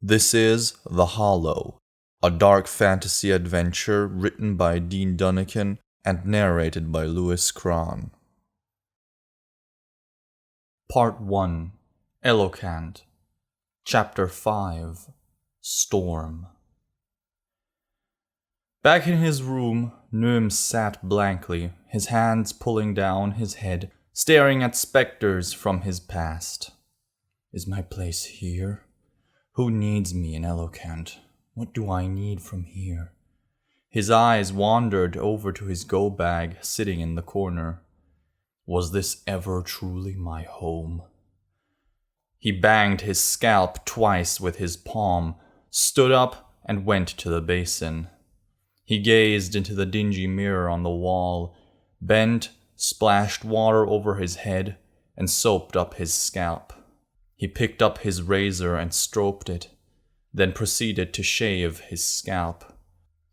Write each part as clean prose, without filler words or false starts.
This is The Hollow, a dark fantasy adventure written by Dean Dunakin and narrated by Louis Krahn. Part 1, Elocant. Chapter 5, Storm. Back in his room, Noam sat blankly, his hands pulling down his head, staring at specters from his past. Is my place here? Who needs me in Elocant? What do I need from here? His eyes wandered over to his go-bag sitting in the corner. Was this ever truly my home? He banged his scalp twice with his palm, stood up, and went to the basin. He gazed into the dingy mirror on the wall, bent, splashed water over his head, and soaped up his scalp. He picked up his razor and stroked it, then proceeded to shave his scalp.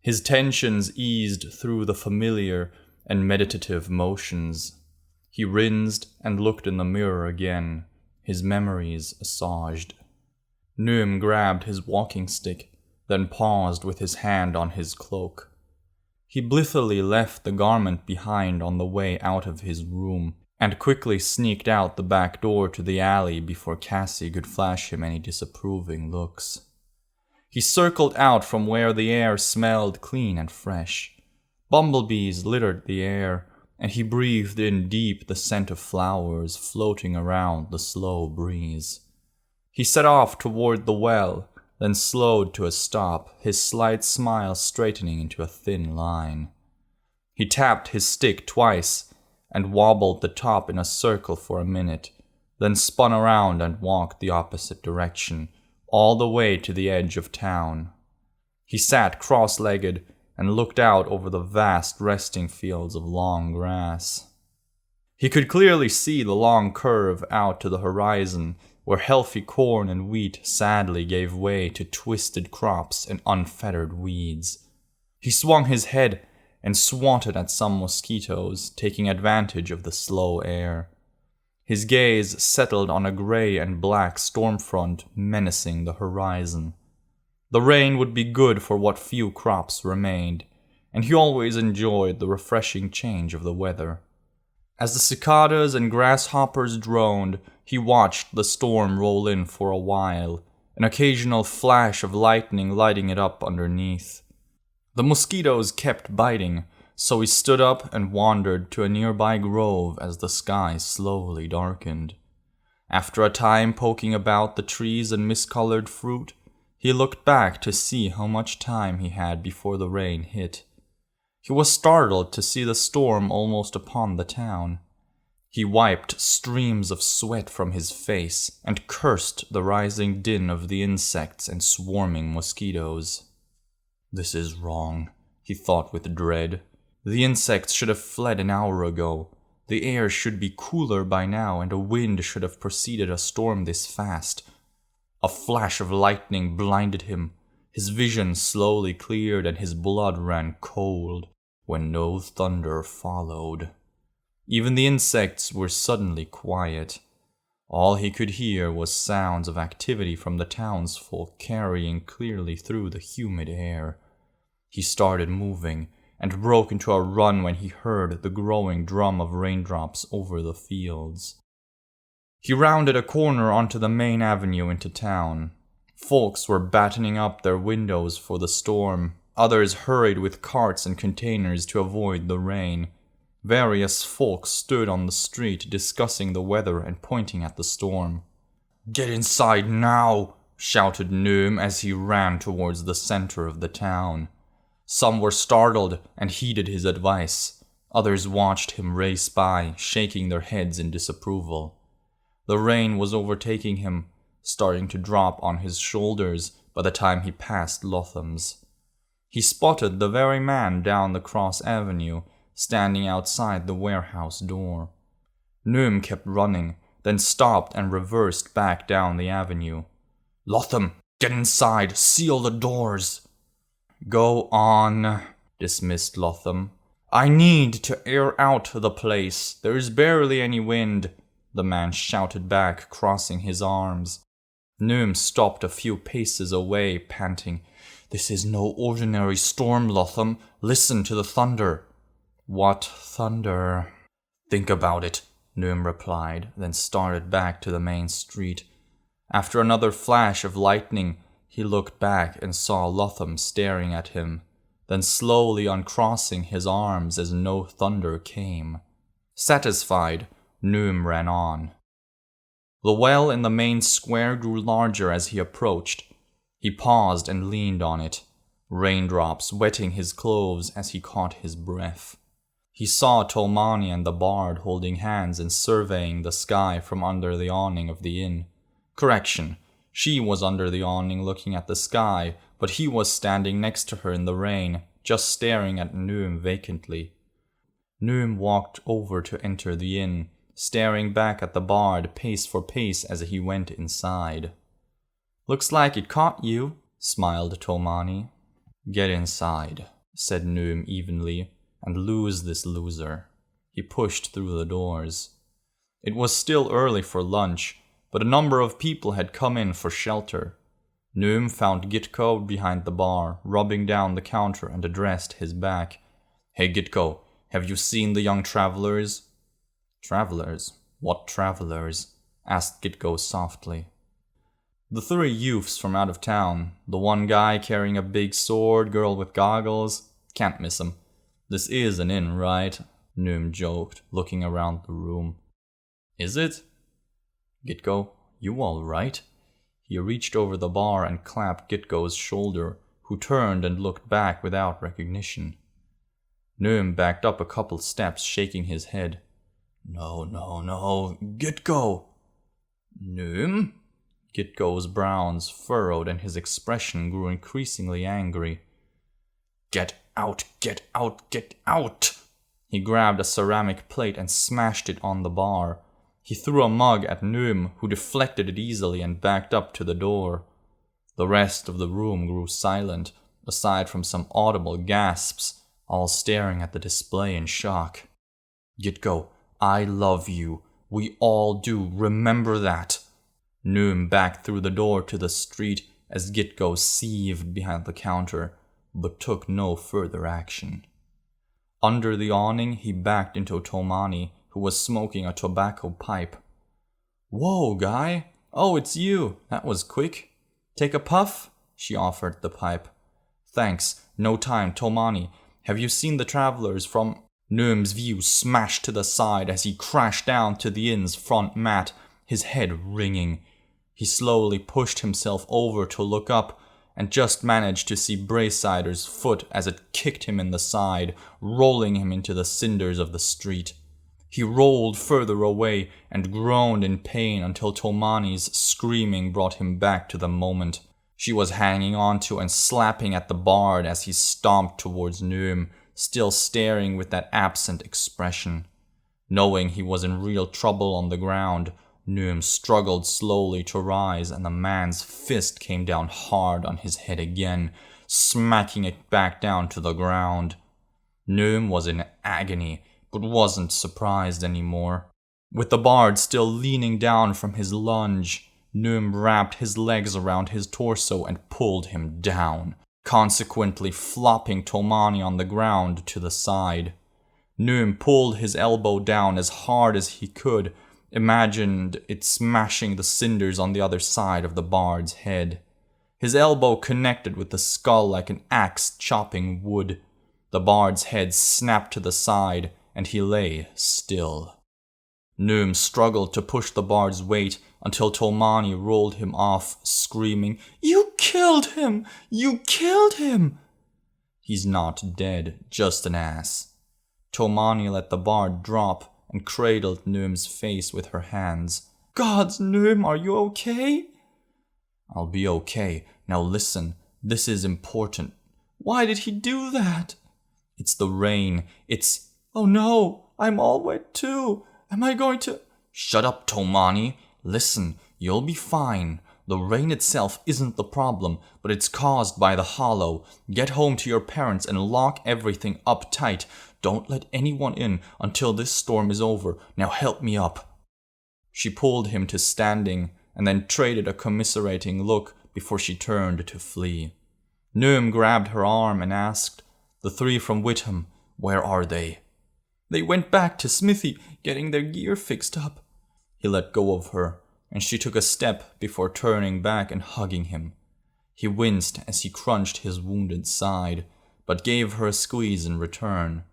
His tensions eased through the familiar and meditative motions. He rinsed and looked in the mirror again, his memories assuaged. Noam grabbed his walking stick, then paused with his hand on his cloak. He blithely left the garment behind on the way out of his room, and quickly sneaked out the back door to the alley before Cassie could flash him any disapproving looks. He circled out from where the air smelled clean and fresh. Bumblebees littered the air, and he breathed in deep the scent of flowers floating around the slow breeze. He set off toward the well, then slowed to a stop, his slight smile straightening into a thin line. He tapped his stick twice, and wobbled the top in a circle for a minute, then spun around and walked the opposite direction, all the way to the edge of town. He sat cross-legged and looked out over the vast resting fields of long grass. He could clearly see the long curve out to the horizon, where healthy corn and wheat sadly gave way to twisted crops and unfettered weeds. He swung his head and swatted at some mosquitoes, taking advantage of the slow air. His gaze settled on a gray and black storm front menacing the horizon. The rain would be good for what few crops remained, and he always enjoyed the refreshing change of the weather. As the cicadas and grasshoppers droned, he watched the storm roll in for a while, an occasional flash of lightning lighting it up underneath. The mosquitoes kept biting, so he stood up and wandered to a nearby grove as the sky slowly darkened. After a time poking about the trees and miscolored fruit, he looked back to see how much time he had before the rain hit. He was startled to see the storm almost upon the town. He wiped streams of sweat from his face and cursed the rising din of the insects and swarming mosquitoes. This is wrong, he thought with dread. The insects should have fled an hour ago. The air should be cooler by now, and a wind should have preceded a storm this fast. A flash of lightning blinded him. His vision slowly cleared, and his blood ran cold when no thunder followed. Even the insects were suddenly quiet. All he could hear was sounds of activity from the townsfolk carrying clearly through the humid air. He started moving, and broke into a run when he heard the growing drum of raindrops over the fields. He rounded a corner onto the main avenue into town. Folks were battening up their windows for the storm. Others hurried with carts and containers to avoid the rain. Various folks stood on the street discussing the weather and pointing at the storm. "Get inside now!" shouted Noam as he ran towards the center of the town. Some were startled and heeded his advice. Others watched him race by, shaking their heads in disapproval. The rain was overtaking him, starting to drop on his shoulders by the time he passed Lotham's. He spotted the very man down the cross avenue, standing outside the warehouse door. Noam kept running, then stopped and reversed back down the avenue. "Lotham, get inside! Seal the doors!" "Go on," dismissed Lotham. "I need to air out the place. There is barely any wind," the man shouted back, crossing his arms. Noom stopped a few paces away, panting. "This is no ordinary storm, Lotham. Listen to the thunder." "What thunder?" "Think about it," Noom replied, then started back to the main street. After another flash of lightning, he looked back and saw Lotham staring at him, then slowly uncrossing his arms as no thunder came. Satisfied, Noom ran on. The well in the main square grew larger as he approached. He paused and leaned on it, raindrops wetting his clothes as he caught his breath. He saw Tolmani and the bard holding hands and surveying the sky from under the awning of the inn. Correction, she was under the awning looking at the sky, but he was standing next to her in the rain, just staring at Noom vacantly. Noom walked over to enter the inn, staring back at the bard pace for pace as he went inside. "Looks like it caught you," smiled Tolmani. "Get inside," said Noom evenly, "and lose this loser." He pushed through the doors. It was still early for lunch, but a number of people had come in for shelter. Noom found Gitko behind the bar, rubbing down the counter, and addressed his back. "Hey Gitko, have you seen the young travelers?" "Travelers? What travelers?" asked Gitko softly. "The 3 youths from out of town. The one guy carrying a big sword, girl with goggles. Can't miss 'em. This is an inn, right?" Noom joked, looking around the room. "Is it? Gitko, you all right?" He reached over the bar and clapped Gitko's shoulder, who turned and looked back without recognition. Noom backed up a couple steps, shaking his head. No, Gitko!" "Noom?" Gitko's brows furrowed and his expression grew increasingly angry. Get out! He grabbed a ceramic plate and smashed it on the bar. He threw a mug at Noom, who deflected it easily and backed up to the door. The rest of the room grew silent, aside from some audible gasps, all staring at the display in shock. "Gitko, I love you. We all do, remember that." Noom backed through the door to the street as Gitko seethed behind the counter, but took no further action. Under the awning, he backed into Tolmani, who was smoking a tobacco pipe. "Whoa, guy! Oh, it's you! That was quick. Take a puff?" She offered the pipe. "Thanks. No time. Tolmani, have you seen the travelers from—" Noom's view smashed to the side as he crashed down to the inn's front mat, his head ringing. He slowly pushed himself over to look up, and just managed to see Braysider's foot as it kicked him in the side, rolling him into the cinders of the street. He rolled further away and groaned in pain until Tolmani's screaming brought him back to the moment. She was hanging onto and slapping at the bard as he stomped towards Noom, still staring with that absent expression. Knowing he was in real trouble on the ground, Noom struggled slowly to rise, and the man's fist came down hard on his head again, smacking it back down to the ground. Noom was in agony, but wasn't surprised anymore. With the bard still leaning down from his lunge, Noom wrapped his legs around his torso and pulled him down, consequently flopping Tolmani on the ground to the side. Noom pulled his elbow down as hard as he could, imagined it smashing the cinders on the other side of the bard's head. His elbow connected with the skull like an axe chopping wood. The bard's head snapped to the side, and he lay still. Noom struggled to push the bard's weight until Tolmani rolled him off, screaming, "You killed him! You killed him!" "He's not dead, just an ass." Tolmani let the bard drop and cradled Noom's face with her hands. "Gods, Noom, are you okay?" "I'll be okay. Now listen, this is important." "Why did he do that?" "It's the rain. It's—" "Oh no, I'm all wet too. Am I going to—" "Shut up, Tolmani. Listen, you'll be fine. The rain itself isn't the problem, but it's caused by the hollow. Get home to your parents and lock everything up tight. Don't let anyone in until this storm is over. Now help me up." She pulled him to standing, and then traded a commiserating look before she turned to flee. Noom grabbed her arm and asked, "The three from Witham, where are they?" "They went back to Smithy, getting their gear fixed up." He let go of her, and she took a step before turning back and hugging him. He winced as he crunched his wounded side, but gave her a squeeze in return.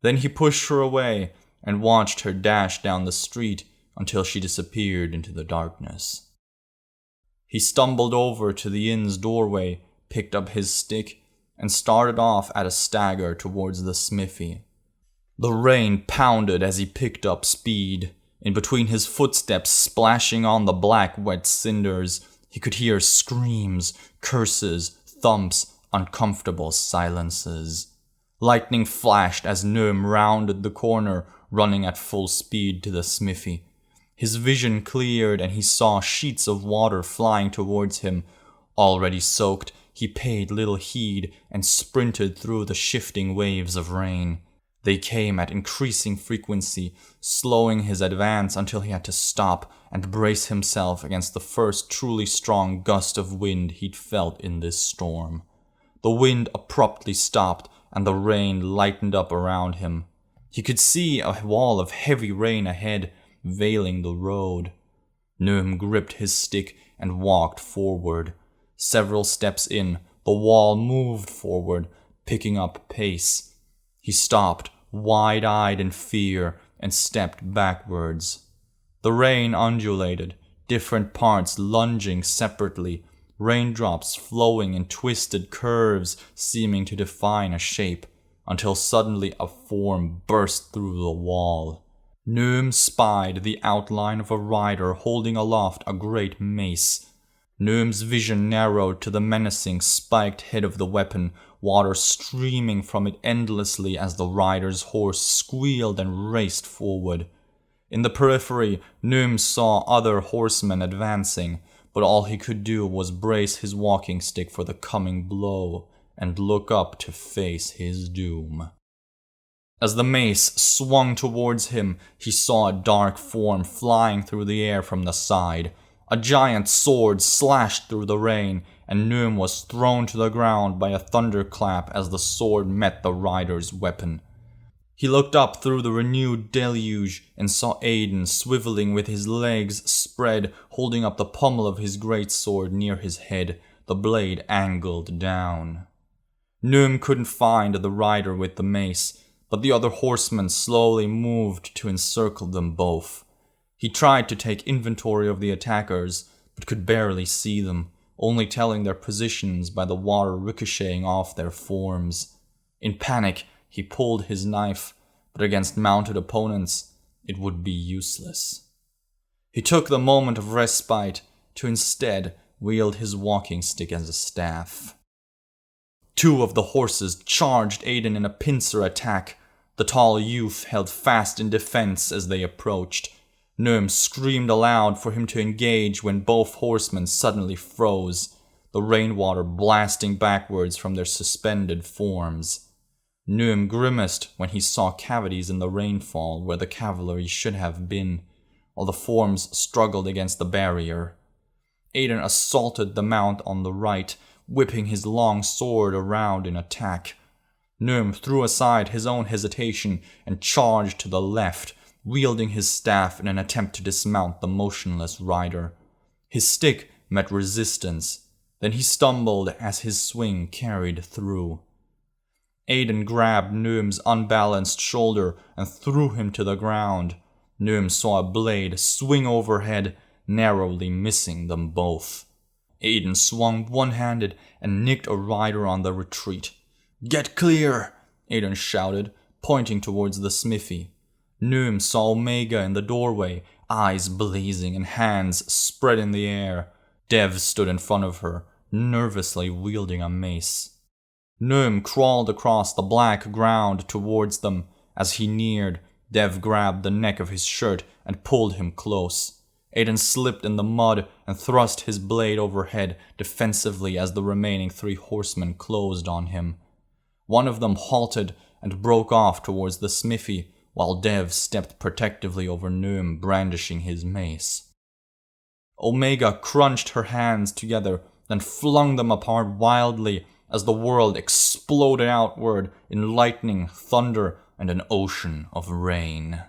Then he pushed her away and watched her dash down the street until she disappeared into the darkness. He stumbled over to the inn's doorway, picked up his stick, and started off at a stagger towards the smithy. The rain pounded as he picked up speed. In between his footsteps splashing on the black, wet cinders, he could hear screams, curses, thumps, uncomfortable silences. Lightning flashed as Noom rounded the corner, running at full speed to the smithy. His vision cleared and he saw sheets of water flying towards him. Already soaked, he paid little heed and sprinted through the shifting waves of rain. They came at increasing frequency, slowing his advance until he had to stop and brace himself against the first truly strong gust of wind he'd felt in this storm. The wind abruptly stopped and the rain lightened up around him. He could see a wall of heavy rain ahead, veiling the road. Noom gripped his stick and walked forward. Several steps in, the wall moved forward, picking up pace. He stopped, wide-eyed in fear, and stepped backwards. The rain undulated, different parts lunging separately, raindrops flowing in twisted curves seeming to define a shape, until suddenly a form burst through the wall. Noom spied the outline of a rider holding aloft a great mace. Noom's vision narrowed to the menacing, spiked head of the weapon, water streaming from it endlessly as the rider's horse squealed and raced forward. In the periphery, Noom saw other horsemen advancing, but all he could do was brace his walking stick for the coming blow and look up to face his doom. As the mace swung towards him, he saw a dark form flying through the air from the side. A giant sword slashed through the rain, and Noom was thrown to the ground by a thunderclap as the sword met the rider's weapon. He looked up through the renewed deluge and saw Aidan swiveling with his legs spread, holding up the pommel of his great sword near his head, the blade angled down. Noom couldn't find the rider with the mace, but the other horsemen slowly moved to encircle them both. He tried to take inventory of the attackers, but could barely see them, only telling their positions by the water ricocheting off their forms. In panic, he pulled his knife, but against mounted opponents, it would be useless. He took the moment of respite to instead wield his walking stick as a staff. Two of the horses charged Aidan in a pincer attack. The tall youth held fast in defense as they approached. Noom screamed aloud for him to engage when both horsemen suddenly froze, the rainwater blasting backwards from their suspended forms. Noom grimaced when he saw cavities in the rainfall where the cavalry should have been, while the forms struggled against the barrier. Aidan assaulted the mount on the right, whipping his long sword around in attack. Noom threw aside his own hesitation and charged to the left, wielding his staff in an attempt to dismount the motionless rider. His stick met resistance, then he stumbled as his swing carried through. Aidan grabbed Noom's unbalanced shoulder and threw him to the ground. Noom saw a blade swing overhead, narrowly missing them both. Aidan swung one-handed and nicked a rider on the retreat. "Get clear!" Aidan shouted, pointing towards the smithy. Noom saw Omega in the doorway, eyes blazing and hands spread in the air. Dev stood in front of her, nervously wielding a mace. Noom crawled across the black ground towards them. As he neared, Dev grabbed the neck of his shirt and pulled him close. Aidan slipped in the mud and thrust his blade overhead defensively as the remaining three horsemen closed on him. One of them halted and broke off towards the smithy, while Dev stepped protectively over Noom, brandishing his mace. Omega crunched her hands together, then flung them apart wildly as the world exploded outward in lightning, thunder, and an ocean of rain.